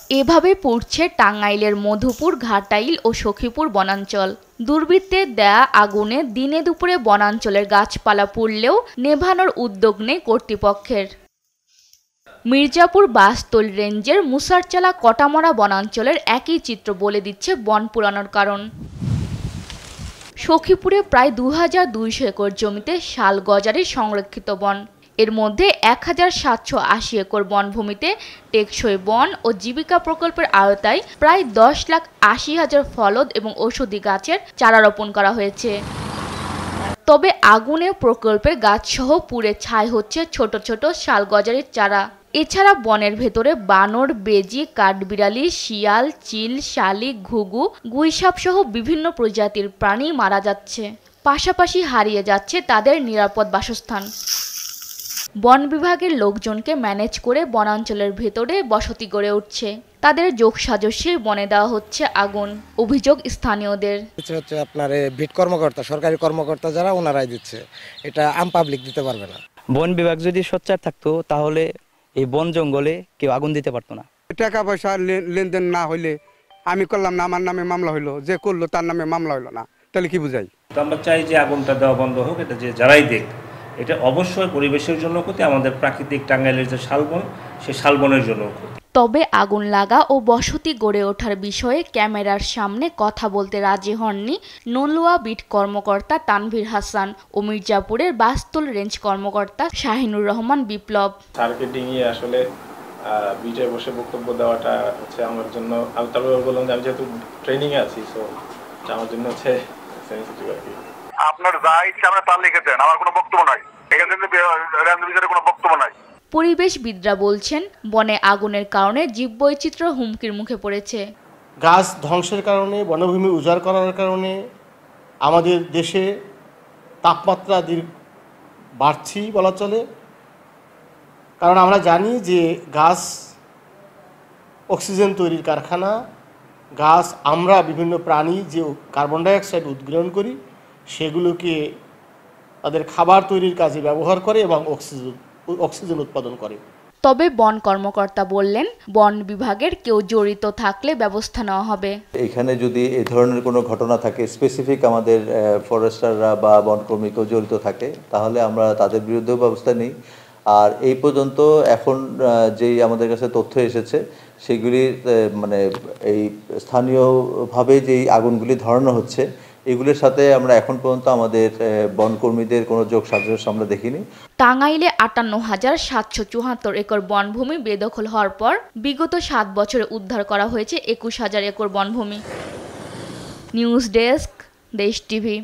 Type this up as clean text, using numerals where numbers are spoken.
এভাবে পুড়ছে টাঙ্গাইলের মধুপুর, ঘাটাইল ও সখীপুর বনাঞ্চল। দুর্বৃত্তের দেয়া আগুনে দিনে দুপুরে বনাঞ্চলের গাছপালা পুড়লেও নেভানোর উদ্যোগ নেই কর্তৃপক্ষের। মির্জাপুর বাসতল রেঞ্জের মুসারচালা কটামরা বনাঞ্চলের একই চিত্র বলে দিচ্ছে বন পোড়ানোর কারণ। সখীপুরে প্রায় ২২০০ একর জমিতে শাল গজারির সংরক্ষিত বন। এর মধ্যে ১৭৮০ একর বনভূমিতে টেকসই বন ও জীবিকা প্রকল্পের আওতায় প্রায় ১০,৮০,০০০ ফলদ এবং ঔষধি গাছের চারা রোপণ করা হয়েছে। তবে আগুনে প্রকল্পের গাছসহ পুড়ে ছাই হচ্ছে ছোট ছোট শাল গজারির চারা। এছাড়া বনের ভেতরে বানর, বেজি, কাঠবিড়ালি, শিয়াল, চিল, শালিক, ঘুঘু, গুইসাপ সহ বিভিন্ন প্রজাতির প্রাণী মারা যাচ্ছে। পাশাপাশি হারিয়ে যাচ্ছে তাদের নিরাপদ বাসস্থান। বন বিভাগের লোকজনকে ম্যানেজ করে বনাঞ্চলের ভেতরে বসতি গড়ে উঠছে। তাদের যোগসাজশে বনে দেওয়া হচ্ছে আগুন। অভিযোগ স্থানীয়দের। হচ্ছে আপনার বিট কর্মকর্তা, সরকারি কর্মকর্তা যারা, ওনারাই দিচ্ছে, এটা আম পাবলিক দিতে পারবে না। বন বিভাগ যদি সোচ্চার থাকতো তাহলে এই বন জঙ্গলে কেউ আগুন দিতে পারতো না। টাকা পয়সা লেনদেন না হইলে আমি করলাম না, আমার নামে মামলা হইলো, যে করলো তার নামে মামলা হইলো না, তাহলে কি বুঝাই? আমরা চাই যে আগুনটা দেওয়া বন্ধ হোক। এটা যে যারাই দেখ, এটা অবশ্যই পরিবেশের জন্য ক্ষতি, আমাদের প্রাকৃতিক টাঙ্গাইলের যে শালবন, সেই শালবনের জন্য ক্ষতি। তবে আগুন লাগা ও বসতি গড়ে ওঠার বিষয়ে ক্যামেরার সামনে কথা বলতে রাজি হননি নলুয়া বিট কর্মকর্তা তানভীর হাসান ও মির্জাপুরের বাসতল রেঞ্জ কর্মকর্তা শাহিনুর রহমান বিপ্লব। টার্গেটিং আসলে বিটে বসে বক্তব্য দেওয়াটা হচ্ছে আমার জন্য, আমি তবে বললাম যে আমি যেহেতু ট্রেনিং এ আছি, সো আমার জন্য হচ্ছে সেনসিটিভ আর কি। আপনার যা ইচ্ছা আপনি তার লিখে দেন, আমার কোনো বক্তব্য নাই, এখানে কোনো বক্তব্য নাই। পরিবেশবিদরা বলছেন, বনে আগুনের কারণে জীববৈচিত্র্য হুমকির মুখে পড়েছে। গাছ ধ্বংসের কারণে, বনভূমি উজাড় করার কারণে আমাদের দেশে তাপমাত্রা বাড়ছেই বলা চলে। কারণ আমরা জানি যে গাছ অক্সিজেন তৈরির কারখানা। গাছ, আমরা বিভিন্ন প্রাণী যে কার্বন ডাইঅক্সাইড উৎগ্রহণ করি সেগুলোকে তাদের খাবার তৈরির কাজে ব্যবহার করে এবং অক্সিজেন উৎপাদন করে। তবে বন কর্মকর্তা বললেন, বন বিভাগের কেউ জড়িত থাকলে ব্যবস্থা নেওয়া হবে। এখানে যদি এই ধরনের কোনো ঘটনা থাকে, স্পেসিফিক আমাদের ফরেস্টাররা বা বনকর্মী কেউ জড়িত থাকে, তাহলে আমরা তাদের বিরুদ্ধেও ব্যবস্থা নিই। আর এই পর্যন্ত এখন যেই আমাদের কাছে তথ্য এসেছে সেগুলি মানে এই স্থানীয়ভাবে যেই আগুনগুলি ধরানো হচ্ছে এগুলির সাথে আমরা এখন পর্যন্ত আমাদের বনকর্মীদের কোনো যোগসাজশ আমরা দেখিনি। টাঙ্গাইলে ৫৮,৭৭৪ একর বনভূমি বেদখল হওয়ার পর বিগত ৭ বছরে উদ্ধার করা হয়েছে ২১,০০০ একর বনভূমি। নিউজ ডেস্ক, দেশ টিভি।